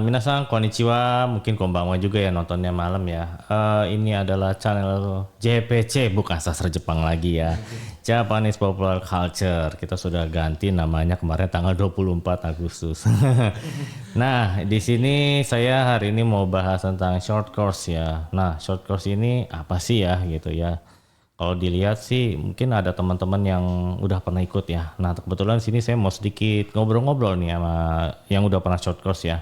minasan konnichiwa, mungkin konbanwa juga ya nontonnya malam ya. Ini adalah channel JPC, bukan sastra Jepang lagi ya. Japanese Popular Culture. Kita sudah ganti namanya kemarin tanggal 24 Agustus. Nah, di sini saya hari ini mau bahas tentang short course ya. Nah, short course ini apa sih ya gitu ya. Kalau dilihat sih mungkin ada teman-teman yang udah pernah ikut ya. Nah kebetulan di sini saya mau sedikit ngobrol-ngobrol nih sama yang udah pernah short course ya.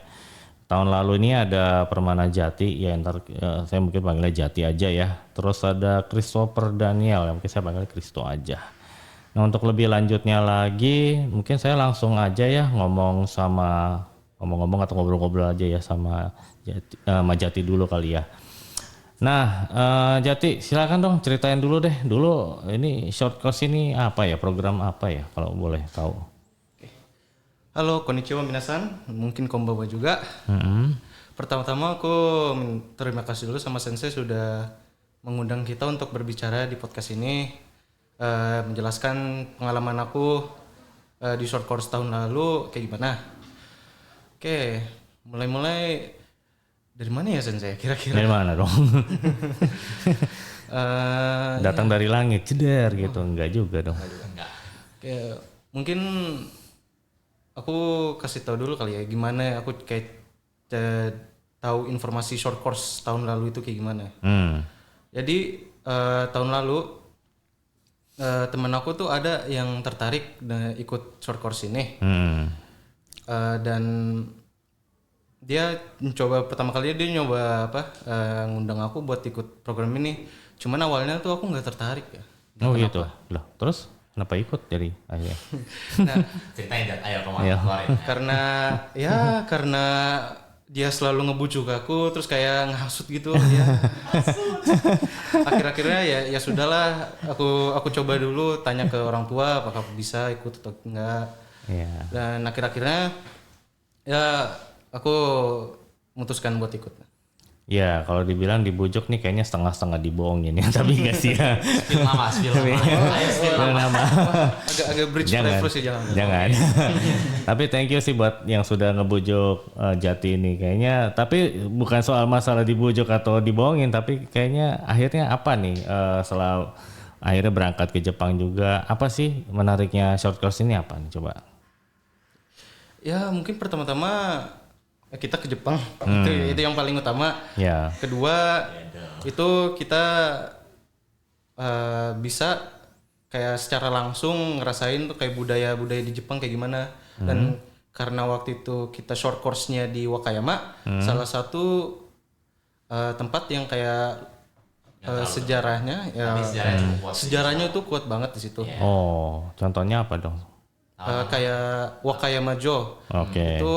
Tahun lalu ini ada Permana Jati ya, ntar saya mungkin panggilnya Jati aja ya. Terus ada Christopher Daniel ya, mungkin saya panggil Christo aja. Nah untuk lebih lanjutnya lagi mungkin saya langsung aja ya ngomong-ngomong atau ngobrol-ngobrol aja ya sama Jati dulu kali ya. Nah, Jati, silakan dong ceritain dulu deh. Dulu ini short course ini apa ya? Program apa ya? Kalau boleh tahu. Halo, konnichiwa minasan. Mungkin konbanwa juga. Pertama-tama aku terima kasih dulu sama Sensei sudah mengundang kita untuk berbicara di podcast ini, menjelaskan pengalaman aku di short course tahun lalu kayak gimana. Oke, mulai-mulai dari mana ya Sensei kira-kira? Dari mana dong? Datang dari langit, ceder gitu. Enggak juga dong. Enggak. Oke, mungkin aku kasih tahu dulu kali ya gimana aku kayak tahu informasi short course tahun lalu itu kayak gimana. Jadi tahun lalu teman aku tuh ada yang tertarik ikut short course ini. Dan dia pertama kali dia nyoba ngundang aku buat ikut program ini. Cuman awalnya tuh aku nggak tertarik ya. Oh gitu. Loh, terus kenapa ikut jadi akhirnya? Nah, ceritain ayo kemarin. Karena dia selalu ngebujuk aku terus kayak ngehasut gitu ya. Akhir-akhirnya ya sudahlah, aku coba dulu tanya ke orang tua apakah aku bisa ikut atau enggak. Iya. Dan akhir-akhirnya ya aku memutuskan buat ikut. Ya kalau dibilang dibujuk nih kayaknya setengah-setengah dibohongin ya, tapi enggak sih ya. Spill nama. Agak bridge reference sih jangan. Tapi thank you sih buat yang sudah ngebujuk Jati ini kayaknya. Tapi bukan soal masalah dibujuk atau dibohongin, tapi kayaknya akhirnya apa nih setelah akhirnya berangkat ke Jepang juga, apa sih menariknya short course ini apa nih coba? Ya mungkin pertama-tama kita ke Jepang, itu yang paling utama. Ya. Kedua itu kita bisa kayak secara langsung ngerasain tuh kayak budaya di Jepang kayak gimana. Dan karena waktu itu kita short course-nya di Wakayama, salah satu tempat yang kayak sejarahnya sejarahnya tuh kuat banget di situ. Oh, contohnya apa dong? Kayak Wakayama Jo. Itu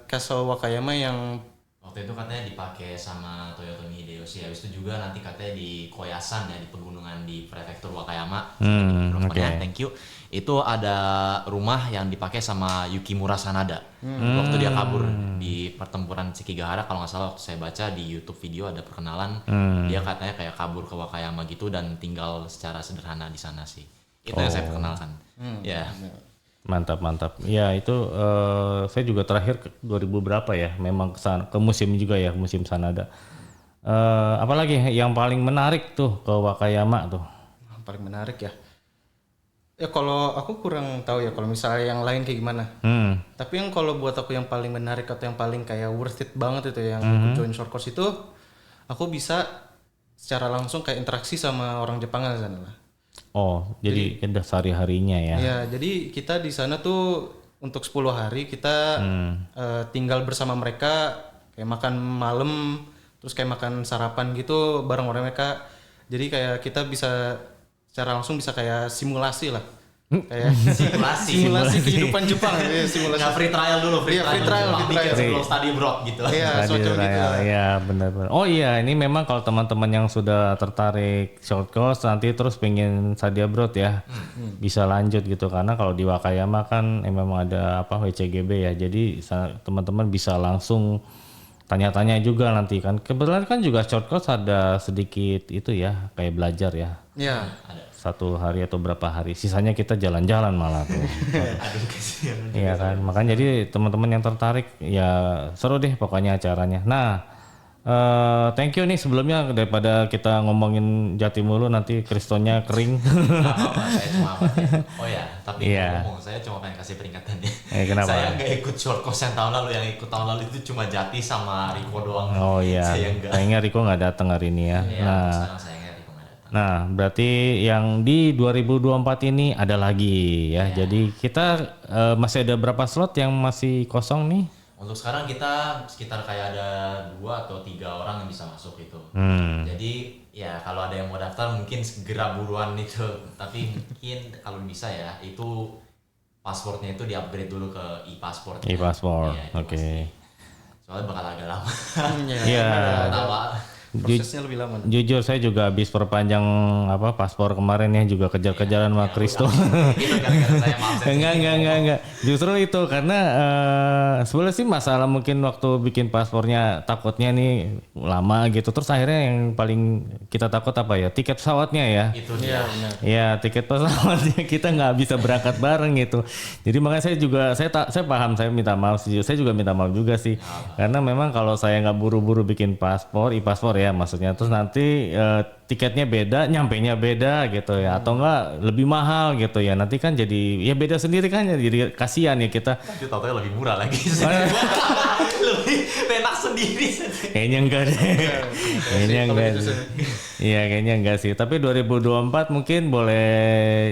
Castle Wakayama yang waktu itu katanya dipakai sama Toyotomi Hideyoshi. Habis itu juga nanti katanya di Koyasan ya, di pegunungan di prefektur Wakayama. Thank you. Itu ada rumah yang dipakai sama Yukimura Sanada. Waktu dia kabur di pertempuran Sekigahara, kalau nggak salah waktu saya baca di YouTube video ada perkenalan. Dia katanya kayak kabur ke Wakayama gitu dan tinggal secara sederhana di sana sih. Itu yang saya perkenalkan. Ya. Mantap. Ya itu saya juga terakhir 2000 berapa ya, memang ke musim juga ya, musim Sanada. Apalagi yang paling menarik tuh ke Wakayama tuh? Paling menarik ya. Ya kalau aku kurang tahu ya kalau misalnya yang lain kayak gimana. Tapi yang kalau buat aku yang paling menarik atau yang paling kayak worth it banget itu yang aku join short course itu, aku bisa secara langsung kayak interaksi sama orang Jepang di sana lah. Oh, jadi sehari-harinya ya? Ya, jadi kita di sana tuh untuk 10 hari kita tinggal bersama mereka, kayak makan malam, terus kayak makan sarapan gitu bareng mereka. Jadi kayak kita bisa secara langsung bisa kayak simulasi lah. Kayak simulasi kehidupan Jepang ya, simulasi. Nggak free trial dulu, free trial sebelum study abroad gitu. Iya, Study trial. Ya, benar-benar. Oh iya, ini memang kalau teman-teman yang sudah tertarik short course nanti terus pengen study abroad ya, bisa lanjut gitu, karena kalau di Wakayama kan memang ada WCGB ya, jadi teman-teman bisa langsung tanya-tanya juga nanti kan. Kebetulan kan juga short course ada sedikit itu ya, kayak belajar ya. Ya. Ada. 1 hari atau berapa hari. Sisanya kita jalan-jalan malah tuh. Aduh kasihan. Iya kan. Makanya jadi teman-teman yang tertarik ya seru deh pokoknya acaranya. Nah, thank you nih sebelumnya daripada kita ngomongin Jati mulu nanti Kristonnya kering. Nggak apa-apa, saya cuma oh ya, tapi Iya. ngomong saya cuma pengen kasih peringatan ya. Kenapa? Saya nggak ikut short course yang tahun lalu, yang ikut tahun lalu itu cuma Jati sama Riko doang. Oh iya. Saya nggak. Kayaknya Riko nggak datang hari ini ya. Iya, Nah, sekarang saya nggak Riko nggak datang. nah berarti yang di 2024 ini ada lagi ya. Jadi kita masih ada berapa slot yang masih kosong nih? Untuk sekarang kita sekitar kayak ada 2 atau 3 orang yang bisa masuk itu. Jadi ya kalau ada yang mau daftar mungkin segera buruan itu. Tapi mungkin kalau bisa ya itu pasportnya itu di-upgrade dulu ke e-pasport. E-pasport, Iya, itu oke. pasti. Soalnya bakal agak lama. Iya. Pertama, Prosesnya lebih lama. Jujur saya juga habis perpanjang paspor kemarin ya juga kejar-kejaran sama Kristo. itu gara-gara saya maaf saya Enggak. Justru itu karena sebenarnya sih masalah mungkin waktu bikin paspornya takutnya nih lama gitu. Terus akhirnya yang paling kita takut apa ya? Tiket pesawatnya ya. itu dia. Ya tiket pesawatnya kita nggak bisa berangkat bareng gitu. Jadi makanya saya paham, saya minta maaf sih. Saya juga minta maaf juga sih. Karena memang kalau saya nggak buru-buru bikin paspor, e-paspor ya maksudnya, terus nanti tiketnya beda, nyampenya beda gitu ya, atau enggak lebih mahal gitu ya. Nanti kan jadi ya beda sendiri kan, jadi kasihan ya kita. Tapi tau-tau lebih murah lagi. Lebih enak sendiri. Kayaknya enggak deh. Kayaknya enggak sih. Iya kayaknya enggak sih. Tapi 2024 mungkin boleh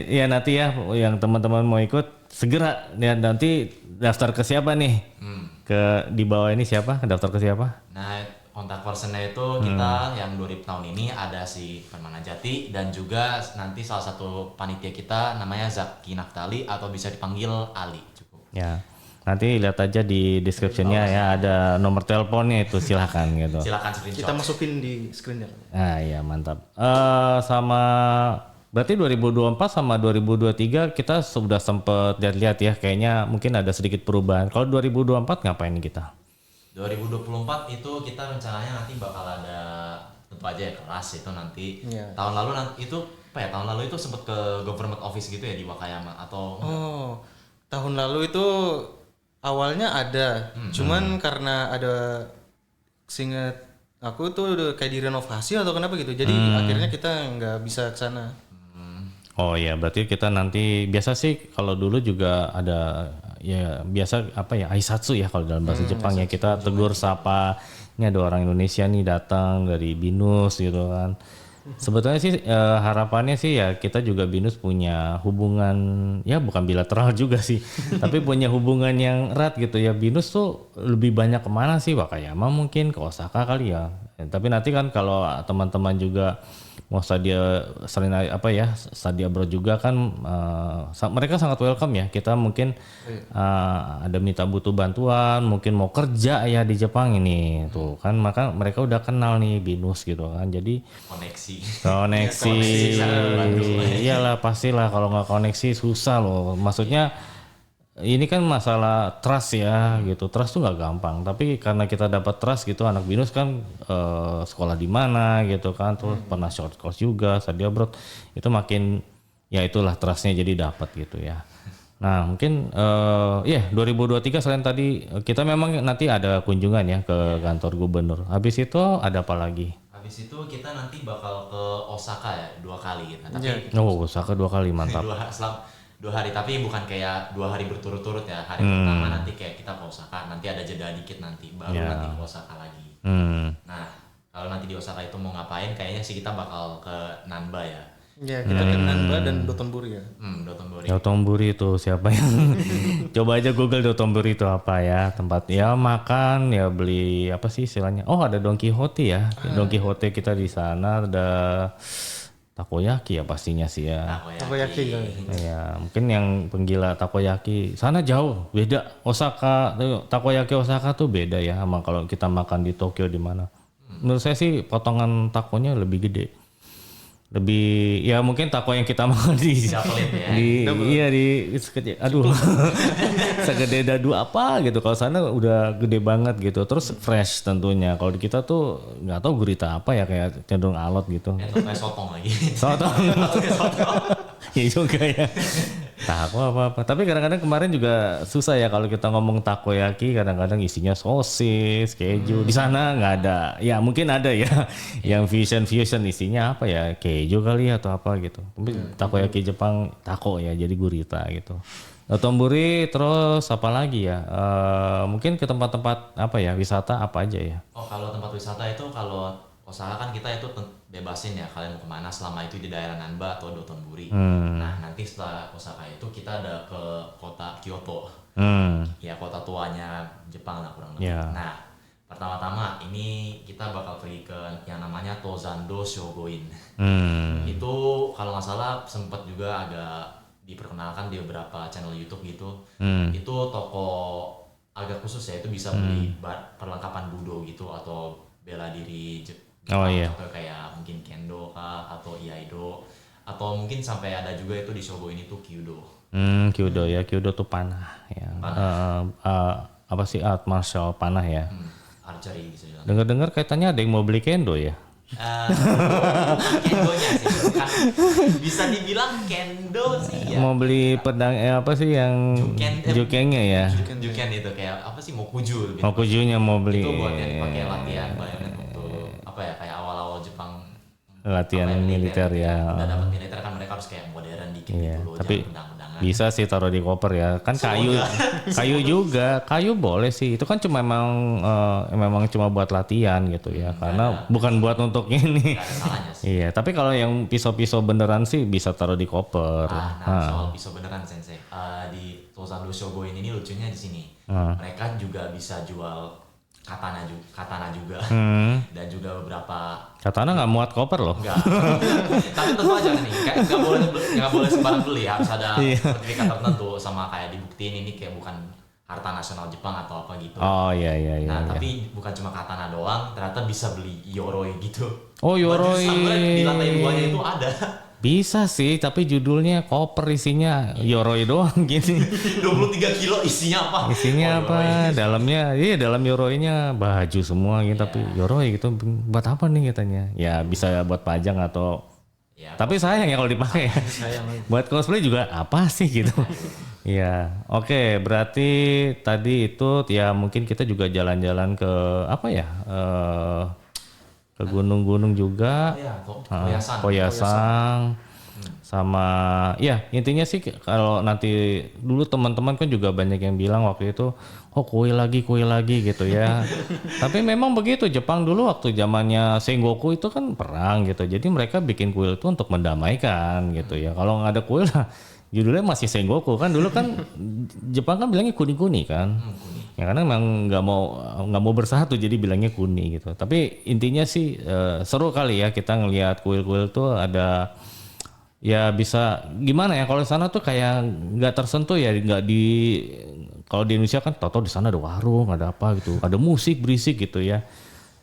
ya nanti ya yang teman-teman mau ikut segera ya, nanti daftar ke siapa nih? Ke di bawah ini siapa? Daftar ke siapa? Nah, kontak personnya itu kita yang 2000 tahun ini ada si Permana Jati dan juga nanti salah satu panitia kita namanya Zaki Naftali atau bisa dipanggil Ali, cukup. Ya. Nanti lihat aja di description-nya ya ada nomor teleponnya itu silakan gitu. Silakan screenshot. Kita masukin di screen-nya. Nah, iya mantap. Sama berarti 2024 sama 2023 kita sudah sempet lihat-lihat ya, kayaknya mungkin ada sedikit perubahan. Kalau 2024 ngapain kita? 2024 itu kita rencananya nanti bakal ada tentu aja ya kelas itu nanti. Iya. Tahun lalu itu apa ya? Tahun lalu itu sempet ke government office gitu ya di Wakayama atau Oh, tahun lalu itu awalnya ada, cuman karena ada seingat aku tuh udah kayak direnovasi atau kenapa gitu, jadi akhirnya kita nggak bisa ke sana. Oh iya, berarti kita nanti biasa sih kalau dulu juga ada ya biasa apa ya aisatsu ya kalau dalam bahasa Jepang ya, kita tegur sapa, ini ada orang Indonesia nih datang dari BINUS gitu kan. Sebetulnya sih harapannya sih ya kita juga BINUS punya hubungan ya bukan bilateral juga sih, tapi punya hubungan yang erat gitu ya. BINUS tuh lebih banyak kemana sih? Wakayama mungkin, ke Osaka kali ya. Tapi nanti kan kalau teman-teman juga mau study abroad juga kan mereka sangat welcome ya. Kita mungkin ada minta butuh bantuan, mungkin mau kerja ya di Jepang ini tuh kan, maka mereka udah kenal nih BINUS gitu kan. Jadi koneksi. Iyalah pastilah, kalau nggak koneksi susah loh. Maksudnya ini kan masalah trust ya gitu. Trust tuh nggak gampang, tapi karena kita dapat trust gitu, anak BINUS kan sekolah di mana gitu kan, terus pernah short course juga, study abroad, itu makin ya itulah trustnya jadi dapat gitu ya. Nah mungkin 2023 selain tadi kita memang nanti ada kunjungan ya ke kantor gubernur. Habis itu ada apa lagi? Habis itu kita nanti bakal ke Osaka ya 2 kali gitu. Nah, tapi Osaka 2 kali, mantap. 2 hari, tapi bukan kayak 2 hari berturut-turut ya. Hari pertama nanti kayak kita ke Osaka, nanti ada jeda dikit nanti, baru nanti ke Osaka lagi. Nah, kalau nanti di Osaka itu mau ngapain, kayaknya sih kita bakal ke Nanba ya. Ya, kita ke Nanba dan Dotonbori ya. Dotonbori. Dotonbori itu siapa yang coba aja Google Dotonbori itu apa ya, tempat ya makan ya, beli apa sih istilahnya, ada Don Quixote ya. Don Quixote kita di sana, ada takoyaki ya pastinya sih ya. Takoyaki kan. Ya mungkin yang penggila takoyaki sana jauh beda. Osaka takoyaki Osaka tuh beda ya sama kalau kita makan di Tokyo di mana. Menurut saya sih potongan takonya lebih gede. lebih ya mungkin tako yang kita makan di Pelit ya. aduh segede dadu apa gitu. Kalau sana udah gede banget gitu, terus fresh tentunya. Kalau di kita tuh nggak tahu gurita apa ya, kayak cenderung alot gitu. Itu kayak sotong lagi. Sotong. Ya juga ya. Tako apa-apa. Tapi kadang-kadang kemarin juga susah ya kalau kita ngomong takoyaki, kadang-kadang isinya sosis, keju. Di sana nggak ada. Ya mungkin ada ya yang fusion isinya apa ya, keju kali atau apa gitu. Tapi takoyaki Jepang tako ya, jadi gurita gitu. Otomburi terus apa lagi ya? Mungkin ke tempat-tempat apa ya, wisata apa aja ya? Oh, kalau tempat wisata itu kalau Osaka kan kita itu bebasin ya kalian mau kemana selama itu di daerah Nanba atau Dotonbori. Nah nanti setelah Osaka itu kita ada ke kota Kyoto. Ya kota tuanya Jepang lah kurang lebih. Yeah. Nah pertama-tama ini kita bakal pergi ke yang namanya Tozando Shogoin. Itu kalau nggak salah sempat juga agak diperkenalkan di beberapa channel YouTube gitu. Itu toko agak khusus ya, itu bisa beli perlengkapan budo gitu atau bela diri Jepang. Atau kayak mungkin kendo kah atau iaido atau mungkin sampai ada juga itu di Shogoin itu kyudo. Kyudo ya, kyudo tuh panah ya. Apa sih, art martial panah ya. Archery bisa bilang. Dengar-dengar kaitannya ada yang mau beli kendo ya. Kendonya sih kan bisa dibilang kendo sih ya. Mau beli pedang apa sih yang jukengnya ya. Juken itu kayak apa sih, mokuju. Mokujunya mau beli. Itu buat yang dipakai latihan bayonet untuk apa ya, kayak awal-awal Jepang latihan militer ya. Udah dapat militer kan mereka harus kayak modern dikit gitu loh, tapi pedang-pedangan. bisa sih taruh di koper ya. Kan kayu juga. Kayu boleh sih. Itu kan cuma memang cuma buat latihan gitu ya. Karena bukan buat untuk ini. Gak ada salahnya sih. Iya, tapi kalau yang pisau-pisau beneran sih bisa taruh di koper. Soal pisau beneran sensei, di Tozando Shogoin ini lucunya di sini. Mereka juga bisa jual katana juga dan juga beberapa katana nggak muat koper loh. Enggak. Tapi tentu aja nih, kayak nggak boleh sembarang beli, harus ada sertifikat tertentu sama kayak dibuktiin ini kayak bukan harta nasional Jepang atau apa gitu. Oh iya. Nah tapi bukan cuma katana doang, ternyata bisa beli yoroi gitu. Oh yoroi. Baju samurai di lantai 2-nya itu ada. Bisa sih, tapi judulnya koper isinya yoroi doang gini. 23 kilo isinya apa? Isinya apa? Dalamnya, dalam yoroinya baju semua gitu, tapi yoroi gitu buat apa nih katanya? Ya bisa buat pajang atau. Tapi sayang ya kalau dipakai. Buat cosplay juga apa sih gitu? Iya, oke. Berarti tadi itu ya mungkin kita juga jalan-jalan ke apa ya? Ke gunung-gunung juga, Koyasang, sama ya intinya sih kalau nanti dulu teman-teman kan juga banyak yang bilang waktu itu kue lagi gitu ya. Tapi memang begitu, Jepang dulu waktu zamannya Sengoku itu kan perang gitu, jadi mereka bikin kuil itu untuk mendamaikan gitu ya. Kalau nggak ada kuil lah judulnya masih Sengoku kan, dulu kan Jepang kan bilangnya kuni kan. Ya karena memang nggak mau bersatu jadi bilangnya kuni gitu. Tapi intinya sih seru kali ya kita ngelihat kuil-kuil tuh ada ya bisa gimana ya, kalau di sana tuh kayak nggak tersentuh ya, nggak di kalau di Indonesia kan tau-tau di sana ada warung, ada apa gitu, ada musik berisik gitu ya.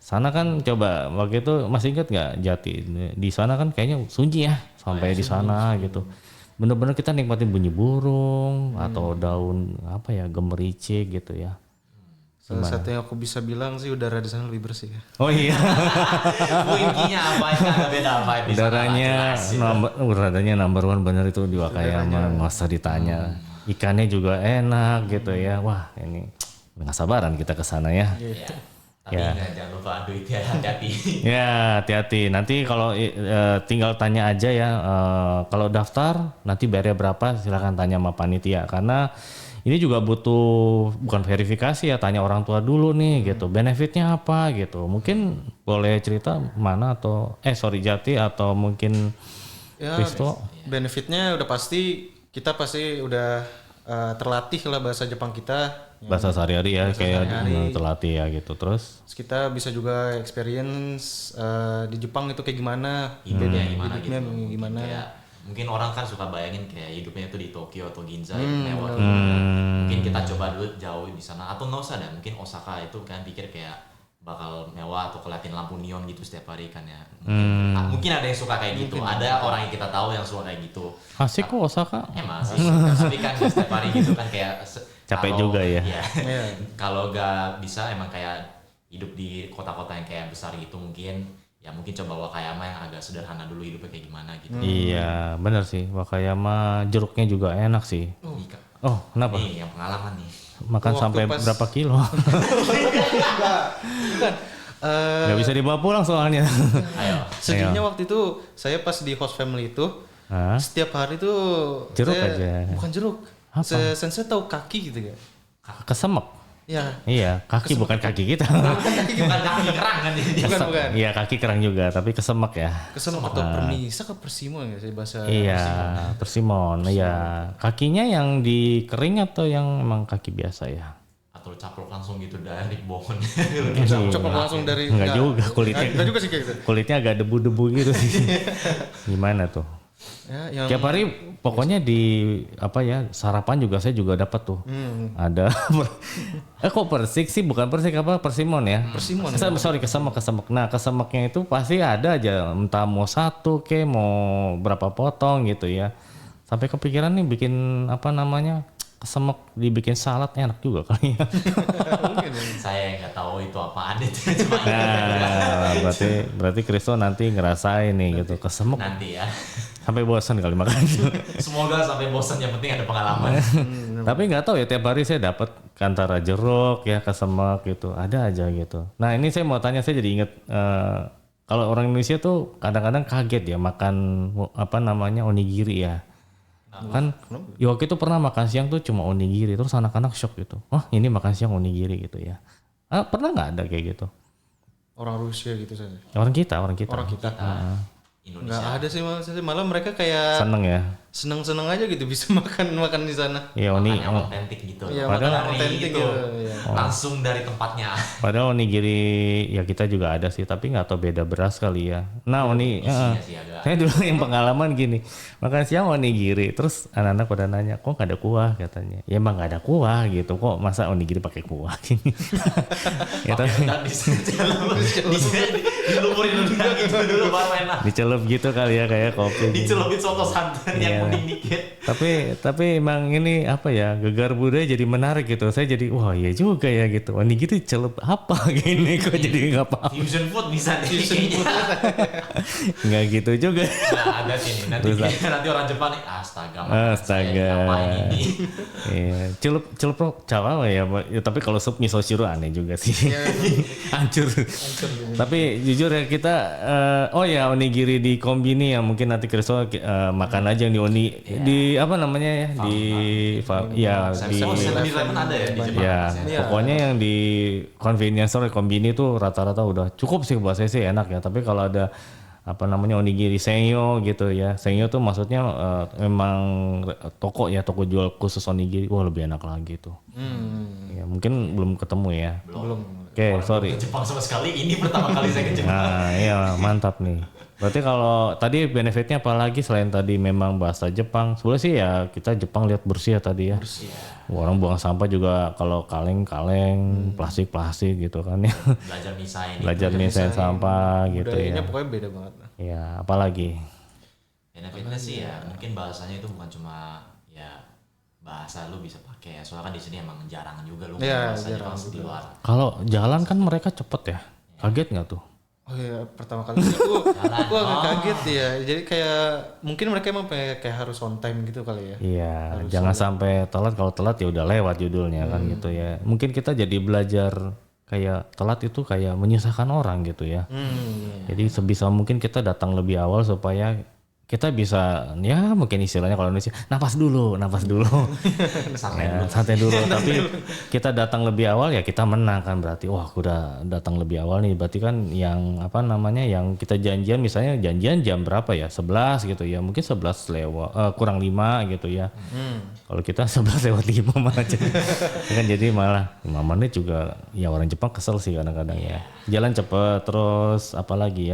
Sana kan coba waktu itu masih ingat nggak Jati, di sana kan kayaknya sunyi ya sampai di sana gitu. Bener-bener kita nikmatin bunyi burung atau daun apa ya, gemericik gitu ya. Salah satu yang aku bisa bilang sih udara di sana lebih bersih ya. Oh iya. Intinya apa ya, nggak beda apa di sana. Udaranya number one bener itu di Wakayama, nggak usah ditanya. Ikannya juga enak gitu ya. Wah ini nggak sabaran kita ke sana ya. Tapi jangan lupa duitnya, hati-hati. Ya hati-hati. Nanti kalau tinggal tanya aja ya. Kalau daftar nanti bayarnya berapa silakan tanya sama panitia. Karena ini juga butuh bukan verifikasi ya, tanya orang tua dulu nih gitu. Benefitnya apa gitu. Mungkin boleh cerita mana atau Jati atau mungkin Kristo. Benefitnya udah pasti, kita pasti udah terlatih lah bahasa Jepang kita. Bahasa sehari-hari ya, kayak terlatih ya gitu. Terus kita bisa juga experience di Jepang itu kayak gimana, hidupnya gimana. Kayak, mungkin orang kan suka bayangin kayak hidupnya itu di Tokyo atau Ginza itu mewah. Mungkin kita coba dulu jauh di sana, atau nggak usah deh, mungkin Osaka itu kan pikir kayak bakal mewah atau keliatin lampu neon gitu setiap hari kan ya. Mungkin ada yang suka kayak gitu, ada orang yang kita tahu yang suka kayak gitu. Asik kok Osaka. Emang sih, tapi kan setiap hari gitu kan kayak Capek kalau- juga ya. Iya. Kalau gak bisa emang kayak hidup di kota-kota yang kayak besar gitu mungkin ya mungkin coba Wakayama yang agak sederhana dulu hidupnya kayak gimana gitu. Iya, benar sih. Wakayama jeruknya juga enak sih. Ika. Oh, kenapa? Nih yang pengalaman nih. Makan Waktu sampai pas- berapa kilo? Bukan. Gak bisa dibawa pulang soalnya. Ayo. Sedihnya waktu itu saya pas di host family itu Hah? setiap hari tuh Jeruk saya- aja. Bukan jeruk. Apa? Saya tahu kaki gitu ya. Kesemek. Ya. Iya, kaki bukan kaki kita. Bukan kaki kerang kan dia. Bukan. Iya, kaki kerang juga, tapi kesemek ya. Kesemek atau permisa ke persimon ya saya bahasa. Iya, persimon. Iya, kakinya yang di kering atau yang emang kaki biasa ya? Atau caplok langsung gitu dari pohon. Coba langsung dari Enggak juga, kulitnya. Enggak juga sih kayak gitu. Kulitnya agak debu-debu gitu sih. Gimana tuh? Ya, yang Tiap hari pokoknya di apa ya sarapan juga saya juga dapat tuh. Ada kok persik sih bukan persik apa persimon ya? Persimon. Sorry kesemek. Nah kesemeknya itu pasti ada aja entah mau satu ke mau berapa potong gitu ya. Sampai kepikiran nih bikin apa namanya kesemek dibikin salad enak juga kali ya. mungkin ya. Saya nggak tahu itu apaan itu cuma Nah berarti Kristo nanti ngerasain nih gitu kesemek nanti ya. sampai bosan kali makan. Semoga sampai bosan yang penting ada pengalaman. Tapi nggak tahu ya tiap hari saya dapat antara jeruk ya kesemek gitu ada aja gitu. Nah ini saya mau tanya saya jadi inget kalau orang Indonesia tuh kadang-kadang kaget ya makan apa namanya onigiri ya. Kan waktu itu pernah makan siang tuh cuma onigiri terus anak-anak shock gitu. Wah ini makan siang onigiri gitu ya. Pernah nggak ada kayak gitu? Orang Rusia gitu saya. Orang kita. Orang kita. Indonesia. Nggak ada sih malah mereka kayak Seneng ya. seneng-seneng aja gitu bisa makan di sana. Iya Yang otentik gitu. Iya, Padahal makanan otentik gitu. ya. Langsung dari tempatnya. Padahal onigiri ya kita juga ada sih tapi nggak tahu beda beras kali ya. Nah Isinya sih agak. saya dulu yang pengalaman gini makan siang onigiri terus anak-anak pada nanya kok nggak ada kuah katanya. Ya emang nggak ada kuah gitu kok masa onigiri pakai kuah gini. Ya tapi Dan dilumurin dulu gitu dulu baru enak. dicelup gitu kali ya kayak kopi. Dicelupin soto santan yang kuning dikit. Tapi emang ini apa ya gegar budaya jadi menarik gitu. Saya jadi wah iya juga ya gitu. Onigiri celup apa gini kok jadi nggak paham. Fusion food bisa nih kayaknya. Nggak gitu juga. Nah ada sini nanti orang Jepang nih astaga Astaga. ngapain ini. Iya, celup cawa ya, ya, tapi kalau sup miso shiro aneh juga sih. Hancur. Tapi jujur ya kita oh ya onigiri di kombini ya mungkin nanti Kristo makan aja yang di apa namanya ya di ya di 7-Eleven ada ya di Jepang. ya Iya. pokoknya yang di convenience store kombini tuh rata-rata udah cukup sih buat saya sih enak ya. Tapi kalau ada apa namanya onigiri senyo gitu ya. Senyo tuh maksudnya memang toko ya, toko jual khusus onigiri. Wah lebih enak lagi tuh. Ya, mungkin belum ketemu ya. Belum. Oke, sorry. Ke Jepang sama sekali ini pertama kali saya ke Jepang. Nah, iya mantap nih. Berarti kalau tadi benefitnya apa lagi selain tadi memang bahasa Jepang? Sebenarnya sih ya kita Jepang lihat bersih ya tadi ya. Orang buang sampah juga kalau kaleng-kaleng, plastik-plastik gitu kan ya. Belajar misain. Belajar misain sampah gitu Budayanya ya. pokoknya beda banget. Ya, apalagi. Benefitnya sih ya mungkin bahasanya itu bukan cuma ya bahasa lu bisa pakai ya. Soalnya kan di sini emang jarang juga lu Iya, bahasa jarang Jepang di luar. Kalau jalan kan mereka cepet ya. Kaget nggak tuh? Oh iya, pertama kali aku agak kaget ya. Jadi kayak mungkin mereka emang kayak harus on time gitu kali ya. Iya, jangan sampai telat. Kalau telat ya udah lewat judulnya kan gitu ya. Mungkin kita jadi belajar kayak telat itu kayak menyusahkan orang gitu ya. Jadi sebisa mungkin kita datang lebih awal supaya kita bisa ya mungkin istilahnya kalau Indonesia napas dulu santai dulu tapi kita datang lebih awal ya kita menang kan berarti wah aku udah datang lebih awal nih berarti kan yang apa namanya yang kita janjian misalnya janjian jam berapa ya 11 gitu ya mungkin 11 lewat kurang 5 gitu ya kalau kita 11 lewat 5 malah kan jadi malah 5 menit juga ya orang Jepang kesel sih kadang-kadang ya jalan cepet terus apalagi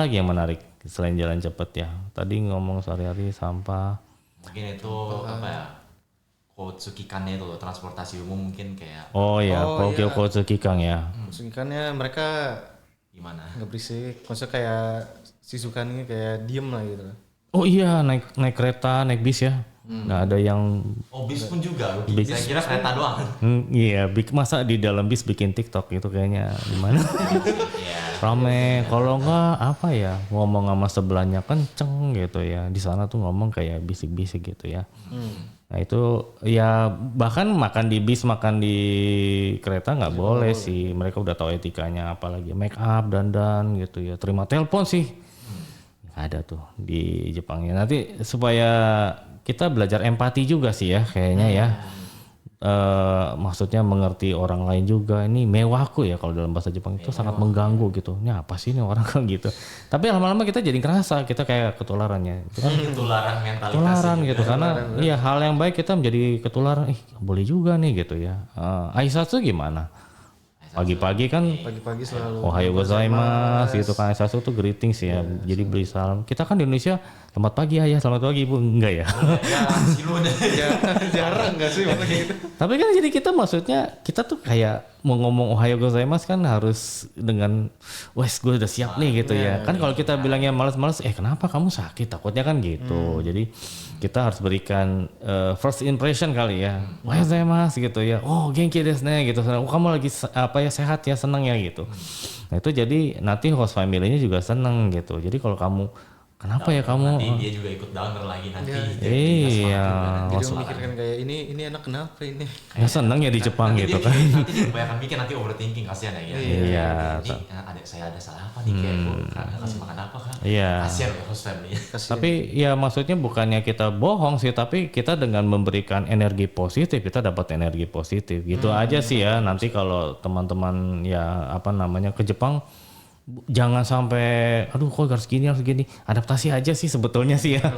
yang menarik selain jalan cepet ya. Tadi ngomong sehari-hari sampah. Mungkin itu apa ya? Kotsukikannya itu loh, transportasi umum mungkin kayak Oh ya, Kogyo Kotsuki Kang ya. Maksudnya mereka gimana? nggak berisik, maksudnya kayak Shizukan ini kayak diem lah gitu. Oh iya, naik kereta, naik bis ya. Nggak ada yang Oh bis pun juga, saya kira kereta doang. iya, masa di dalam bis bikin TikTok itu kayaknya gimana? Rame. Kalau nggak apa ya, ngomong sama sebelahnya kenceng gitu ya. Di sana tuh ngomong kayak bisik-bisik gitu ya. Nah itu ya bahkan makan di bis, makan di kereta nggak boleh sih. Mereka udah tahu etikanya, apalagi make up, dandan gitu ya. Terima telepon sih. Nggak ada tuh di Jepangnya. Nanti supaya kita belajar empati juga sih ya kayaknya ya. Maksudnya mengerti orang lain juga. Ini mewaku ya kalau dalam bahasa Jepang itu sangat mengganggu gitu. Ini apa sih ini orang kan gitu. Tapi lama-lama kita jadi ngerasa kita kayak ketularannya. Itu kan Ketularan mentalitas. ketularan gitu karena iya hal yang baik kita menjadi ketularan. Boleh juga nih gitu ya. Aisatsu gimana? Pagi-pagi kan Pagi-pagi selalu Ohayo gozaimasu gitu kan. Aisatsu tuh greetings ya. Jadi beri salam. Kita kan di Indonesia selamat pagi ayah, selamat pagi ibu, enggak ya? jarang nggak sih makanya gitu. Tapi kan jadi kita maksudnya kita tuh kayak mau ngomong Ohayo gozaimasu kan harus dengan wes gue udah siap nih gitu ya. Kan kalau kita bilangnya malas-malas, kenapa kamu sakit? Takutnya kan gitu. Jadi kita harus berikan first impression kali ya. Ohayo gozaimasu gitu ya. Oh genki desu ne gitu. Oh kamu lagi sehat ya, senang ya gitu. Nah itu jadi nanti host family-nya juga senang gitu. Jadi kalau kamu kenapa ya kamu? Nanti dia juga ikut downer lagi nanti. Iya. Jadi memikirkan kayak ini anak kenapa ini? Ya senang ya di Jepang gitu kan. Nanti dia kebanyakan mikir, nanti overthinking kasihan ya. Iya. Ini adik saya ada salah apa nih kayak kasih makan apa kah? Iya. Kasihan ya host family. Tapi ya maksudnya bukannya kita bohong sih, tapi kita dengan memberikan energi positif kita dapat energi positif. Gitu aja sih ya. Nanti kalau teman-teman ya apa namanya ke Jepang jangan sampai aduh kok harus gini adaptasi aja sih sebetulnya sih ya.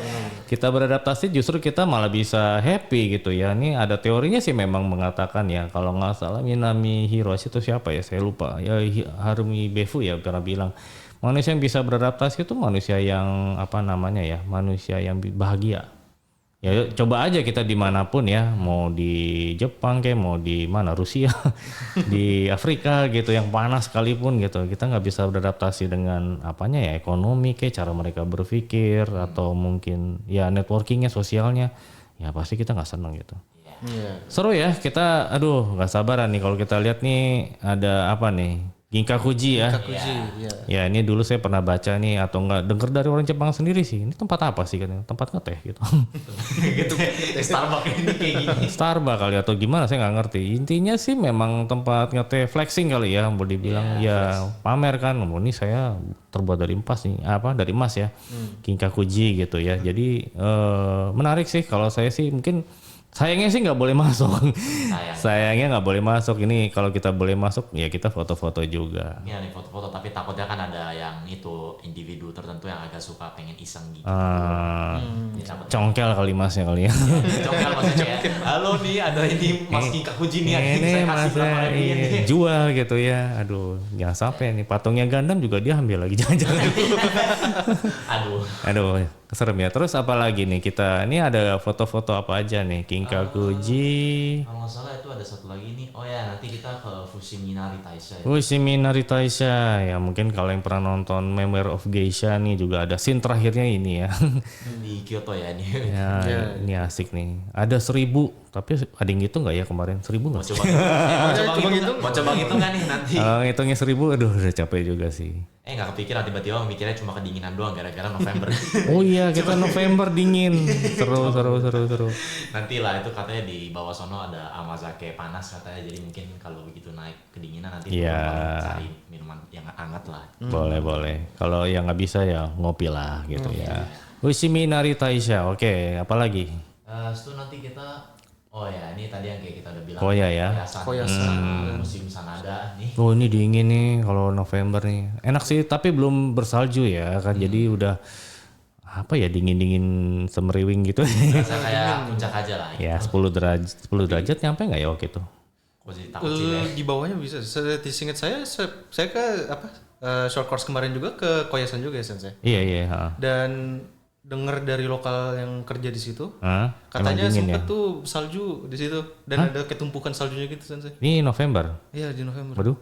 Kita beradaptasi justru kita malah bisa happy gitu ya. Ini ada teorinya sih memang mengatakan ya kalau nggak salah Minami Hiroshi itu siapa ya saya lupa ya, Harumi Befu ya pernah bilang manusia yang bisa beradaptasi itu manusia yang apa namanya ya, manusia yang bahagia. Ya coba aja kita dimanapun ya, mau di Jepang kayak mau di mana Rusia, di Afrika gitu yang panas sekalipun gitu, kita nggak bisa beradaptasi dengan apanya ya ekonomi kayak cara mereka berpikir atau mungkin ya networkingnya sosialnya, ya pasti kita nggak seneng gitu. Seru ya kita, aduh nggak sabaran nih kalau kita lihat nih ada apa nih. Ginkakuji ya. Ya ini dulu saya pernah baca nih atau enggak denger dari orang Jepang sendiri sih. Ini tempat apa sih kan? Tempat ngeteh gitu. Gitu. Starbucks ini kayak gini. Starbucks kali atau gimana saya nggak ngerti. Intinya sih memang tempat ngeteh flexing kali ya. Mau dibilang ya pamer kan. Oh, ini saya terbuat dari emas nih. Dari emas ya. Ginkakuji gitu ya. Jadi menarik sih kalau saya sih mungkin sayangnya sih nggak boleh masuk. Sayangnya nggak boleh masuk. Ini kalau kita boleh masuk ya kita foto-foto juga. Iya nih foto-foto tapi takutnya kan ada yang itu individu tertentu yang agak suka pengen iseng gitu. Congkel kali masnya kali ya. Congkel maksudnya kayak halo nih ada ini mas Ginkakuji nih ini saya mas kasih berapa ribu nih. jual gitu ya. Aduh jangan sampai nih patungnya Gundam juga dia ambil lagi jangan-jangan. Aduh serem ya. Terus apa lagi nih kita ini ada foto-foto apa aja nih Ginkakuji. Kalau nggak salah itu ada satu lagi nih. Oh ya nanti kita ke Fushiminari Taisha. Fushiminari Taisha ya mungkin kalau yang pernah nonton Memoir of Geisha nih juga ada scene terakhirnya ini ya. Di Kyoto ya ini. Ya ini asik nih. Ada 1000 tapi ada yang ngitung nggak ya kemarin 1000 nggak? Mau coba ngitung nggak nih nanti? Kalau ngitungnya 1000 aduh udah capek juga sih. Nggak kepikiran tiba-tiba mikirnya cuma kedinginan doang gara-gara November. Oh iya kita November dingin. Seru. Nanti lah itu katanya di bawah sono ada amazake panas katanya jadi mungkin kalau begitu naik kedinginan nanti cari minuman yang hangat lah. Boleh. Kalau yang nggak bisa ya ngopi lah gitu ya. Fushiminari Taisha. Oke, apalagi? Itu nanti kita oh ya ini tadi yang kayak kita udah bilang. Koya ya. Koyasan. Musim Sanada nih. Oh ini dingin nih kalau November nih. Enak sih tapi belum bersalju ya kan. Jadi udah apa ya dingin semeriwing gitu. Rasa kayak puncak aja lah. Ya 10 derajat nyampe nggak ya waktu itu? Di bawahnya bisa. Seingat saya ke short course kemarin juga ke Koyasan juga ya Sensei. Iya. Dan dengar dari lokal yang kerja di situ, Hah? katanya Emang dingin sempet ya? tuh salju di situ dan ada ketumpukan saljunya gitu Sensei. Ini November. Iya di November. Waduh.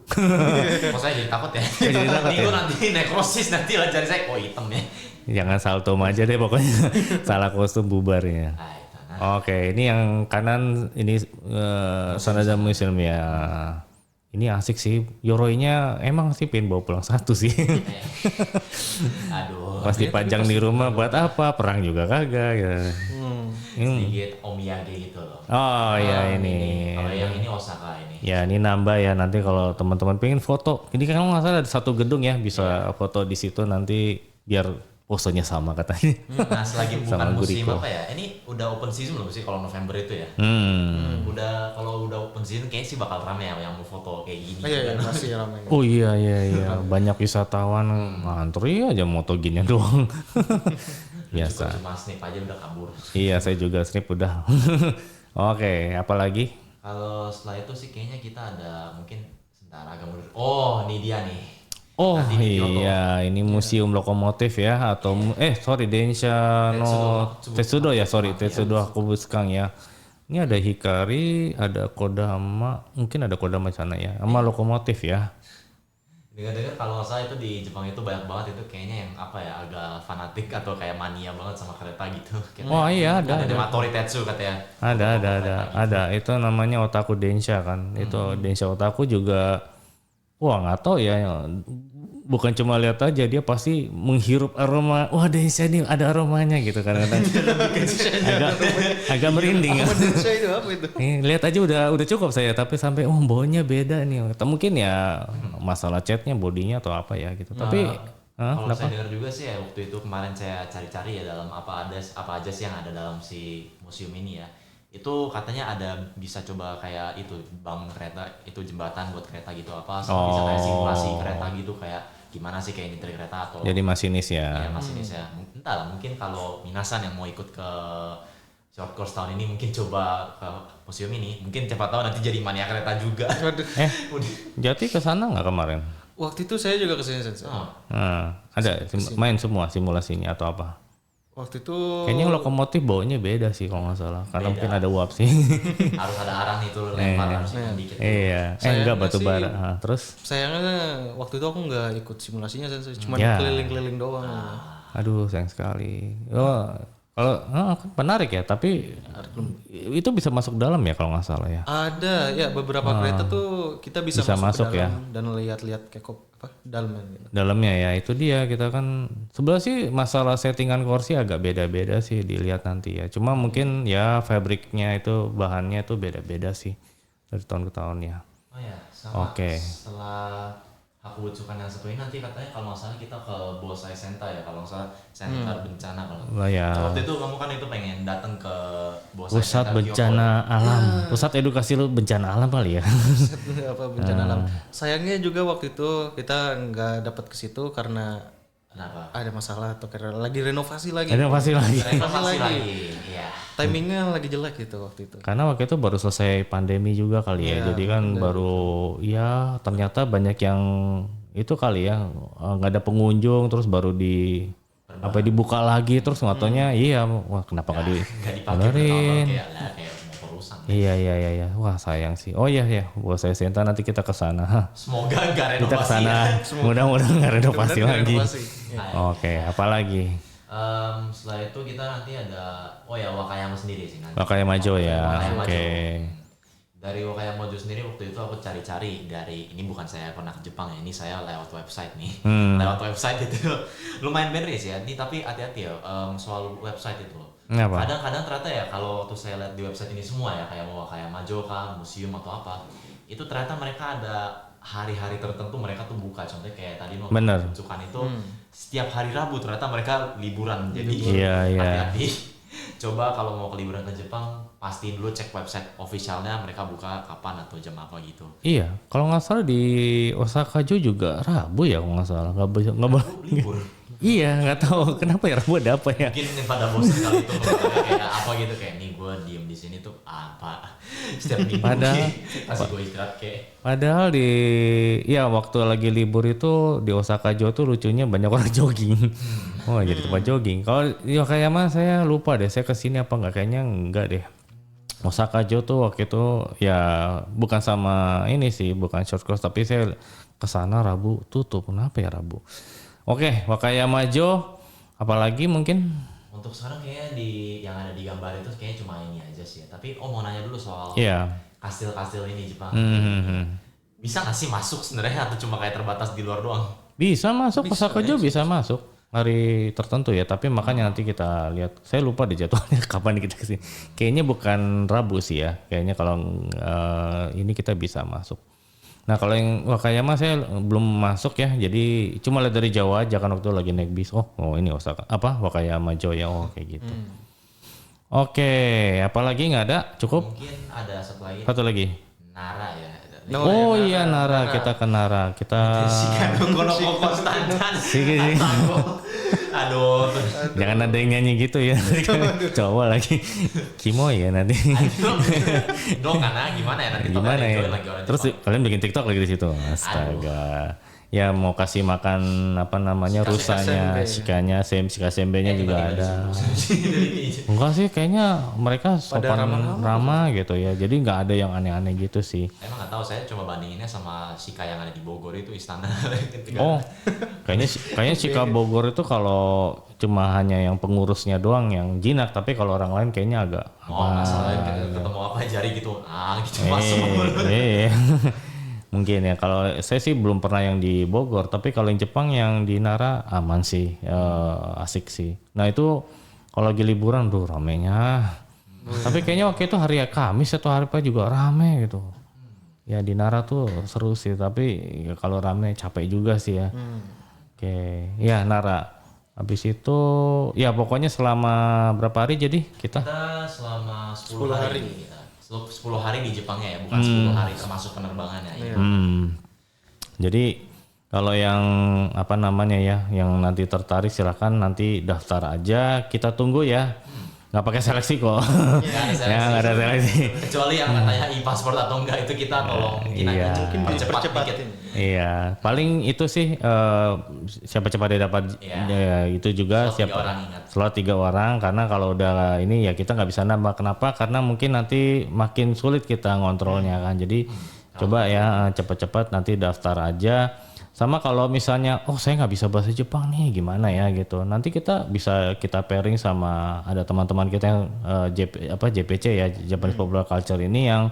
Kok saya jadi takut ya? Jadi takut Ini ya? gue nanti nekrosis nanti lah jari saya kok hitam ya. Jangan salto aja deh pokoknya. Salah kostum bubar ya. Ah, itu, nah. Oke, ini yang kanan ini Sanada Museum ya. Ini asik sih. Yoroi-nya emang sih pengen bawa pulang satu sih. Aduh, Pas dipajang di rumah buat apa? Perang juga kagak ya. sedikit omiyage gitu loh. Oh ya ini. Kalau yang ini Osaka ini. Ya ini nambah ya nanti kalau teman-teman pengen foto. Ini kan nggak salah ada satu gedung ya bisa foto di situ nanti biar posenya sama katanya. Nah, selagi Sama bukan musim Guriko. apa ya? Ini udah open season belum sih kalau November itu ya? Udah kalau udah open season kayaknya sih bakal rame ya yang mau foto kayak gini. Iya, juga. masih ramai. Oh iya banyak wisatawan ngantri aja moto gini doang. Biasa. Cuma snip aja udah kabur. Iya saya juga snip udah. Oke, apalagi? Kalau setelah itu sih kayaknya kita ada mungkin sebentar agak mundur. Oh, ini dia nih. Oh Nanti di Kyoto. iya, ini museum lokomotif ya atau sorry Densha no Tetsudo ya, sorry Tetsudo Hakobutsukan ya. Ini ada Hikari, ada Kodama, mungkin ada Kodama sana ya, sama lokomotif ya. Dengar-dengar kalau nggak salah itu di Jepang itu banyak banget itu kayaknya yang apa ya agak fanatik atau kayak mania banget sama kereta gitu. Kayak Oh iya ada. Matori Tetsu katanya. Ada. Itu namanya Otaku Densha kan. Itu Densha Otaku juga wah nggak tahu ya. Bukan cuma lihat aja dia pasti menghirup aroma. Wah Densha nih ada aromanya gitu kadang-kadang. agak merinding ya. Densha itu apa itu? Lihat aja udah cukup saya tapi sampai baunya beda nih. Atau mungkin ya masalah catnya bodinya atau apa ya gitu. Tapi Kalau saya dengar juga sih ya waktu itu kemarin saya cari-cari ya dalam apa aja sih yang ada dalam si museum ini ya. Itu katanya ada bisa coba kayak itu bangun kereta, itu jembatan buat kereta gitu apa, bisa kayak simulasi kereta gitu kayak gimana sih kayak nyetir kereta atau jadi masinis ya. ya masinis ya. Entahlah mungkin kalau minasan yang mau ikut ke short course tahun ini mungkin coba ke museum ini, mungkin siapa tahu nanti jadi mania kereta juga. Jati ke sana nggak kemarin? Waktu itu saya juga kesini Sensei. Oh. Ada main semua simulasinya atau apa? Waktu itu Kayaknya lokomotif baunya beda sih kalau nggak salah. Karena mungkin ada uap sih. Harus ada arang nih tuh lempar harus dikit. Iya. Sayangnya Enggak batu sih- bara. Terus? sayangnya waktu itu aku nggak ikut simulasinya Sensei, cuma Ya. keliling-keliling doang. Aduh sayang sekali. Oh, kalau kan menarik ya. Tapi itu bisa masuk dalam ya kalau nggak salah ya. Ada ya beberapa kereta tuh kita bisa, Bisa masuk ke ya. dalam dan lihat-lihat kayak dalamnya gitu. Dalamnya ya itu dia kita kan sebenarnya sih masalah settingan kursi agak beda-beda sih dilihat nanti ya. Cuma mungkin ya fabriknya itu bahannya itu beda-beda sih dari tahun ke tahun ya. Oh ya, sama Oke. setelah Hakobutsukan yang satu ini nanti katanya kalau nggak salah kita ke Bosai Senta ya, kalau nggak salah center bencana kalau. Lah ya. Nah, waktu itu kamu kan itu pengen datang ke Bosai Pusat Center bencana alam, pusat edukasi lu bencana alam kali ya. Apa bencana alam. Sayangnya juga waktu itu kita nggak dapat ke situ karena Kenapa? ada masalah atau karena lagi renovasi lagi. Renovasi lagi. Renovasi lagi. Iya. Timingnya lagi jelek gitu waktu itu. Karena waktu itu baru selesai pandemi juga kali ya. Jadi kan baru ya ternyata banyak yang itu kali ya nggak ada pengunjung terus baru dibuka lagi terus nggak taunya iya wah kenapa nggak Nggak dipakai benerin. kayak mau perusahaan. Iya. Wah sayang sih. Oh iya buat saya Senta nanti kita ke sana. Semoga nggak Kita ke renovasi ya. sana. Mudah-mudahan nggak renovasi Mudah-mudahan lagi. renovasi. Oke, apalagi Setelah itu kita nanti ada Wakayama sendiri sih nanti. Wakayamajo ya. Wakayamajo. Oke. Dari Wakayamajo sendiri waktu itu aku cari-cari dari ini bukan saya pernah ke Jepang ya, ini saya lewat website nih. Lewat website itu lumayan beres ya. Ini tapi hati-hati ya soal website itu. Kenapa? Kadang-kadang ternyata ya kalau waktu saya lihat di website ini semua ya kayak mau Wakayamajo kah, museum atau apa, itu ternyata mereka ada hari-hari tertentu mereka tuh buka. Contohnya kayak tadi Bener. Hakobutsukan itu setiap hari Rabu ternyata mereka liburan. Jadi Iya. hati-hati. Coba kalau mau ke liburan ke Jepang, pastiin dulu cek website officialnya mereka buka kapan atau jam apa gitu. Iya, kalau nggak salah di Osaka juga Rabu ya kalau nggak salah. Nggak boleh Libur. Iya, nggak tahu kenapa ya Rabu ada apa ya. Mungkin pada bosan kali itu kayak apa gitu, kayak nih gue diem di sini tuh apa setiap minggu pasti gue istirahat kayak. Padahal ya waktu lagi libur itu di Osaka Jo tuh lucunya banyak orang jogging. Oh jadi tempat jogging. Kalau di Wakayama saya lupa deh, saya kesini apa nggak, kayaknya enggak deh. Osaka Jo tuh waktu itu ya bukan sama ini sih, bukan short course, tapi saya kesana Rabu tutup. Kenapa ya Rabu? Oke, Wakayama Jo, apalagi mungkin? Untuk sekarang kayaknya yang ada di gambar itu kayaknya cuma ini aja sih ya. Tapi mau nanya dulu soal kastil-kastil ini Jepang. Bisa nggak sih masuk sebenarnya atau cuma kayak terbatas di luar doang? Bisa masuk, Osaka Jo bisa masuk hari tertentu ya. Tapi makanya nanti kita lihat. Saya lupa di jadwalnya kapan kita kesini. Kayaknya bukan Rabu sih ya. Kayaknya kalau ini kita bisa masuk. Nah kalau yang Wakayama saya belum masuk ya, jadi cuma lihat dari Jawa aja kan waktu lagi naik bis. Oh ini Osaka Wakayama Jo ya, kayak gitu. Oke, apalagi nggak ada, cukup? Mungkin ada satu lagi. Nara ya. Iya Nara, kita ke Nara, kita. Aduh. Jangan ada yang nyanyi gitu ya. Coba lagi. Kimo ya nanti. Dong karena gimana ya nanti. Gimana ya? Terus kalian bikin TikTok lagi di situ. Astaga. Ya mau kasih makan apa namanya rusanya, shikanya, shika sembenya juga ada. Enggak sih, kayaknya mereka sopan ramah gitu ya. Jadi nggak ada yang aneh-aneh gitu sih. Emang nggak tahu, saya coba bandinginnya sama shika yang ada di Bogor itu istana. Oh, kayaknya shika Bogor itu kalau cuma hanya yang pengurusnya doang yang jinak, tapi kalau orang lain kayaknya agak masalahnya ketemu apa jari gitu, gitu masuk. Mungkin ya, kalau saya sih belum pernah yang di Bogor, tapi kalau yang Jepang yang di Nara aman sih, asik sih. Nah itu kalau lagi liburan tuh ramenya. Tapi kayaknya waktu itu hari Kamis atau hari apa juga rame gitu. Ya di Nara tuh seru sih, tapi ya kalau rame capek juga sih ya. Oke, ya Nara. Habis itu ya pokoknya selama berapa hari jadi kita? Kita selama 10 hari. 10 hari di Jepangnya ya, bukan 10 hari termasuk penerbangannya ya. Jadi kalau yang apa namanya ya, yang nanti tertarik silakan nanti daftar aja, kita tunggu ya. Nggak pakai seleksi kok. Nggak ada seleksi. Kecuali yang katanya e-passport atau enggak, itu kita tolong mungkin dipercepat dikit. Iya, paling itu sih siapa cepat dia dapat ya, itu juga slot 3 orang, karena kalau udah ini ya kita nggak bisa nambah. Kenapa? Karena mungkin nanti makin sulit kita ngontrolnya kan. Jadi coba ya cepat-cepat nanti daftar aja. Sama kalau misalnya saya nggak bisa bahasa Jepang nih gimana ya gitu, nanti kita pairing sama ada teman-teman kita yang JPC ya, Japanese Popular Culture ini yang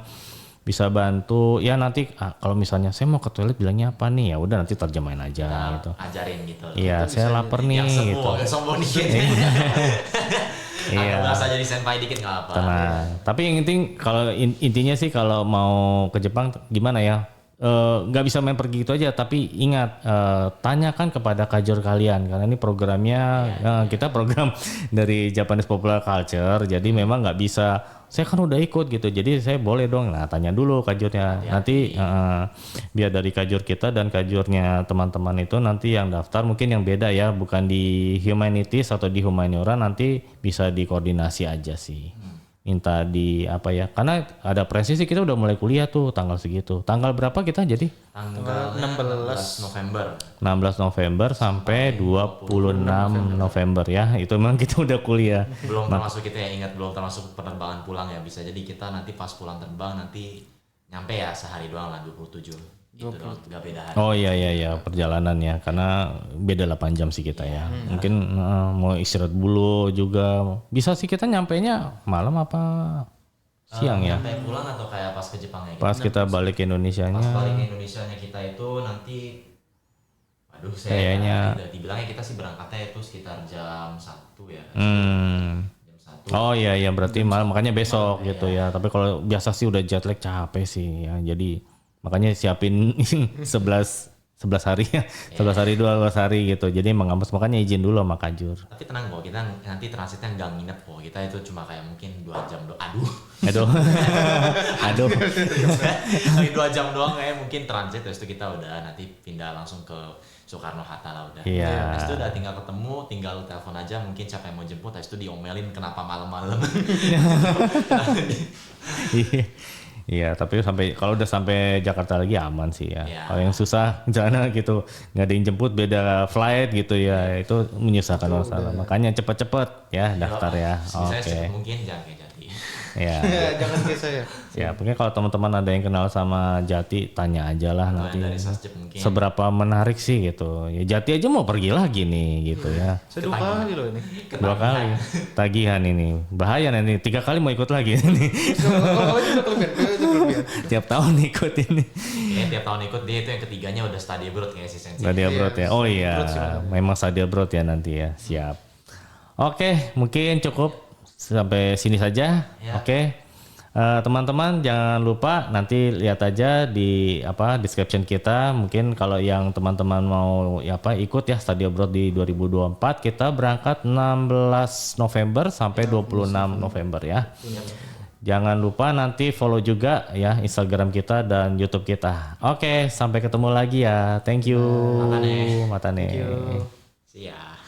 bisa bantu ya. Nanti kalau misalnya saya mau ke toilet bilangnya apa nih, ya udah nanti terjemahin aja kita gitu. Ajarin gitu. Iya, saya lapar nih gitu. Sombong dikit. Iya. Merasa jadi senpai dikit nggak apa. Tenang. Tapi yang kalau intinya sih kalau mau ke Jepang gimana ya? Nggak bisa main pergi gitu aja, tapi ingat tanyakan kepada kajor kalian, karena ini programnya kita program dari Japanese Popular Culture, jadi memang nggak bisa saya kan udah ikut gitu jadi saya boleh dong. Nah tanya dulu kajurnya nanti biar dari kajur kita dan kajurnya teman-teman itu nanti yang daftar mungkin yang beda ya, bukan di humanities atau di humaniora, nanti bisa dikoordinasi aja sih. Minta di apa ya, karena ada presisi kita udah mulai kuliah tuh tanggal segitu. Tanggal berapa kita jadi? Tanggal 16 November. 16 November sampai 26 November ya. Itu memang kita udah kuliah. Belum termasuk kita ya, ingat belum termasuk penerbangan pulang ya. Bisa jadi kita nanti pas pulang terbang nanti nyampe ya sehari doang lah, 27. Itu doang, gak beda hari. Oh iya perjalanan ya, karena beda 8 jam sih kita ya. Mungkin mau istirahat dulu juga bisa sih, kita nyampainya malam apa siang ya? Nyampe pulang atau kayak pas ke Jepangnya? Pas kita balik ke Indonesianya. Pas balik ke Indonesianya kita itu nanti, saya kayaknya dibilangnya kita sih berangkatnya itu sekitar jam 1 ya. Jam 1. Oh iya berarti malam, makanya besok gitu ya. Tapi kalau biasa sih udah jet lag capek sih ya. Jadi makanya siapin 11 hari ya, 11 hari 12 hari gitu. Jadi mengampus, makanya izin dulu sama kajur. Tapi tenang kok, kita nanti transitnya nggak nginep kok. Kita itu cuma kayak mungkin 2 jam doang. Aduh. 2 jam doang kayak mungkin transit, terus itu kita udah nanti pindah langsung ke Soekarno-Hatta lah udah. Iya. Habis itu udah tinggal ketemu, tinggal telepon aja mungkin siapa yang mau jemput, habis itu diomelin kenapa malam-malam. Iya, tapi kalau udah sampai Jakarta lagi aman sih ya. Iya. Kalau yang susah sana gitu, nggak ada yang jemput, beda flight gitu ya, itu menyusahkan masalah. Makanya cepet-cepet ya daftar ya. Saya Oke. sebut mungkin jangan kayak Jati. Ya. Jangan kayak saya. Ya, mungkin kalau teman-teman ada yang kenal sama Jati, tanya aja lah nanti. Dari Sasjep mungkin. Seberapa menarik sih gitu. Ya Jati aja mau pergi lagi nih gitu ya. Saya 2 kali loh ini. 2 kali tagihan ini. Bahaya nanti 3 kali mau ikut lagi nih. Kalau itu udah kelebihan. Tiap tahun ikut ini. Kayaknya tiap tahun ikut dia itu yang ketiganya udah study abroad kayak si Sensei. Study abroad ya. Oh iya, abroad sih, memang study abroad ya nanti ya. Siap. Oke, mungkin cukup sampai sini saja. Ya. Oke. Teman-teman jangan lupa nanti lihat aja di description kita. Mungkin kalau yang teman-teman mau ikut ya study abroad di 2024, kita berangkat 16 November sampai 26 November ya. Jangan lupa nanti follow juga ya Instagram kita dan YouTube kita. Oke, sampai ketemu lagi ya. Thank you. Matane. Matane. Thank you. Siap.